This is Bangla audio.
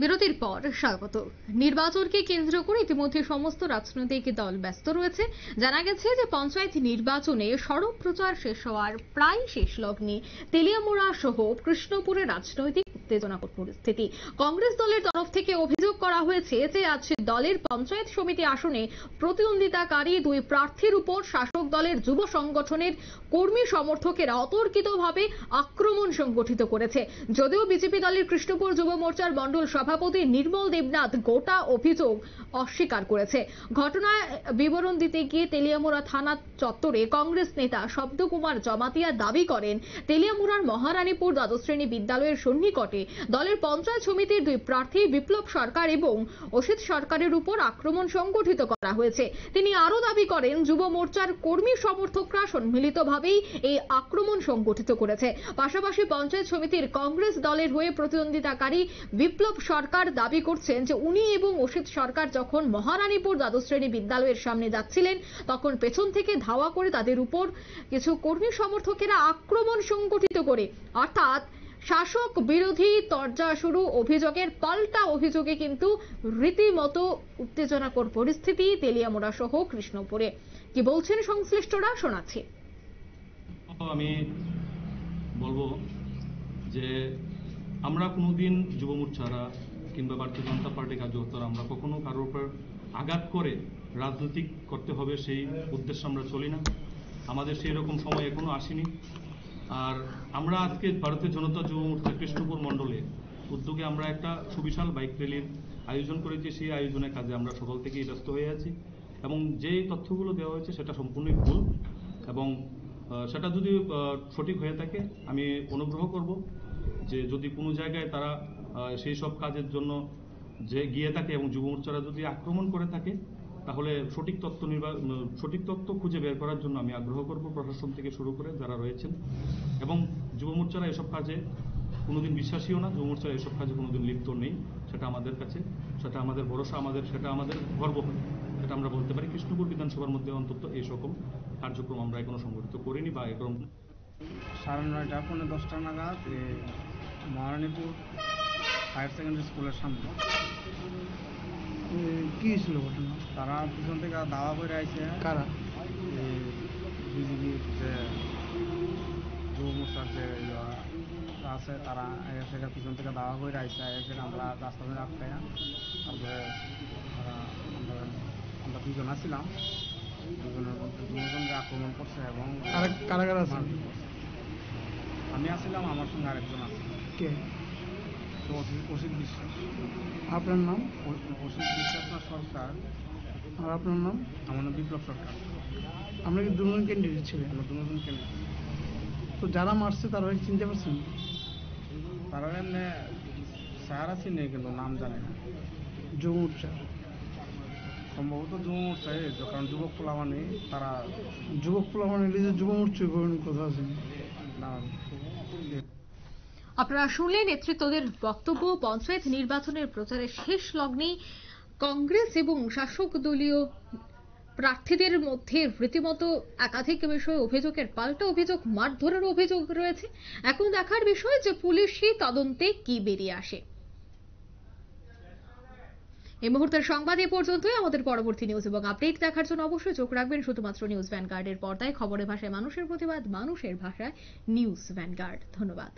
বিরতির পর স্বাগত। নির্বাচনকে কেন্দ্র করে ইতিমধ্যে সমস্ত রাজনৈতিক দল ব্যস্ত রয়েছে। জানা গেছে যে পঞ্চায়েত নির্বাচনে সড়ক প্রচার শেষ হওয়ার প্রায় শেষ লগ্নে তেলিয়ামুড়া সহ কৃষ্ণপুরে রাজনৈতিক উত্তেজনাকর পরিস্থিতি। কংগ্রেস দলের তরফ থেকে অভিযোগ করা হয়েছে যে আজ দলের পঞ্চায়েত সমিতি আসনে প্রতিদ্বন্দ্বিতাকারী দুই প্রার্থীর উপর শাসক দলের যুব সংগঠনের কর্মী সমর্থকেরা অতর্কিতভাবে আক্রমণ সংগঠিত করেছে। যদিও বিজেপি দলের কৃষ্ণপুর যুব মোর্চার মণ্ডল সভাপতি নির্মল দেবনাথ গোটা অভিযোগ অস্বীকার করেছে। ঘটনার বিবরণ দিতে গিয়ে তেলিয়ামুড়া থানা চত্বরে কংগ্রেস নেতা শব্দকুমার জমাতিয়া দাবি করেন, তেলিয়ামুড়ার মহারানীপুর দ্বাদশ শ্রেণী বিদ্যালয়ের সন্নিকটে দলের পঞ্চায়েত সমিতির দুই প্রার্থী বিপ্লব সরকার এবং অসিত সরকারের উপর আক্রমণ সংগঠিত করা হয়েছে। তিনি আরও দাবি করেন, যুব মোর্চার কর্মী সমর্থকরা সম্মিলিতভাবেই এই আক্রমণ সংগঠিত করেছে। পাশাপাশি পঞ্চায়েত সমিতির কংগ্রেস দলের হয়ে প্রতিদ্বন্দ্বিতাকারী বিপ্লব সরকার দাবি করছেন যে উনি এবং অসিত সরকার যখন মহারানীপুর দ্বাদশ শ্রেণী বিদ্যালয়ের সামনে যাচ্ছিলেন তখন পেছন থেকে ধাওয়া করে তাদের উপর কিছু কর্মী সমর্থকেরা আক্রমণ সংগঠিত করে, অর্থাৎ শাসক বিরোধী তরজা শুরু। অভিযোগের পাল্টা অভিযোগে কিন্তু রীতিমতো উত্তেজনাকর পরিস্থিতি তেলিয়ামুড়া সহ কৃষ্ণপুরে। কি বলছেন সংশ্লিষ্টরা শোনাচ্ছি। আমি বলবো যে আমরা কোনোদিন যুব মোর্চারা কিংবা ভারতীয় জনতা পার্টি কার্যকর্তারা আমরা কখনো কারোর উপর আঘাত করে রাজনৈতিক করতে হবে সেই উদ্দেশ্যে আমরা চলি না। আমাদের সেই রকম সময় এখনো আসেনি। আর আমরা আজকে ভারতীয় জনতা যুব মোর্চা কৃষ্ণপুর মণ্ডলে উদ্যোগে আমরা একটা সুবিশাল বাইক র্যালির আয়োজন করেছি। সেই আয়োজনের কাজে আমরা সকাল থেকেই ব্যস্ত হয়ে আছি এবং যে তথ্যগুলো দেওয়া হয়েছে সেটা সম্পূর্ণই ভুল এবং সেটা যদি সঠিক হয়ে থাকে আমি অনুগ্রহ করব যে যদি কোনো জায়গায় তারা সেই সব কাজের জন্য যে গিয়ে থাকে এবং যুব মোর্চারা যদি আক্রমণ করে থাকে তাহলে সঠিক তথ্য খুঁজে বের করার জন্য আমি আগ্রহ করব প্রশাসন থেকে শুরু করে যারা রয়েছেন। এবং যুব মোর্চারা এসব কাজে কোনোদিন বিশ্বাসীও না, যুব মোর্চারা এসব কাজে কোনোদিন লিপ্ত নেই। সেটা আমাদের কাছে, সেটা আমাদের ভরসা, সেটা আমাদের গর্ব হয়, সেটা আমরা বলতে পারি। কৃষ্ণপুর বিধানসভার মধ্যে অন্তত এই সকল কার্যক্রম আমরা এখনো সংগঠিত করিনি বা এরকম 9:30 পৌনে 10টা নাগাদ মহারানীপুর হায়ার সেকেন্ডারি স্কুলের সামনে কি ছিল ঘটনা? তারা পিছন থেকে দাওয়া করে আইছে। কারা? বিজেপির যে যুব মোর্চার যে আছে তারা সেটা পিছন থেকে দাওয়া করে আইছে। সেটা আমরা রাস্তা ধরে আটকাই। তারপরে আমরা দুজন আসছিলাম, দুজনের মধ্যে দুজনকে আক্রমণ করছে এবং কারা কারা আছে? আমি আসছিলাম, আমার সঙ্গে আরেকজন আছে। কে? অসিত বিশ্বাস। আপনার নাম? অসিত বিশ্বাস না সরকার। আর আপনার নাম? আমার নাম বিপ্লব সরকার। আমরা কি দুজন ক্যান্ডিডেট ছিলেন? আমরা দুজন ক্যান্ডিডেট। তো যারা মারছে তারা চিনতে পারছেন? তারা এমনি সারা চিনে কিন্তু নাম জানে না। যুব মোর্চা সম্ভবত যুব মোর্চায়, কারণ যুবক পোলামানি তারা যুবক পোলামানি যুব মোর্চায় কথা আছেন না। আপনারা শুনলেন নেতৃত্বদের বক্তব্য। পঞ্চায়েত নির্বাচনের প্রচারের শেষ লগ্নে কংগ্রেস এবং শাসক দলীয় প্রার্থীদের মধ্যে রীতিমতো একাধিক বিষয়ে অভিযোগের পাল্টা অভিযোগ, মারধরের অভিযোগ রয়েছে। এখন দেখার বিষয় যে পুলিশি তদন্তে কি বেরিয়ে আসে। এই মুহূর্তের সংবাদ এ পর্যন্তই। আমাদের পরবর্তী নিউজ এবং আপডেট দেখার জন্য অবশ্যই চোখ রাখবেন শুধুমাত্র নিউজ ভ্যানগার্ডের পর্দায়। খবরের ভাষায় মানুষের প্রতিবাদ, মানুষের ভাষায় নিউজ ভ্যানগার্ড। ধন্যবাদ।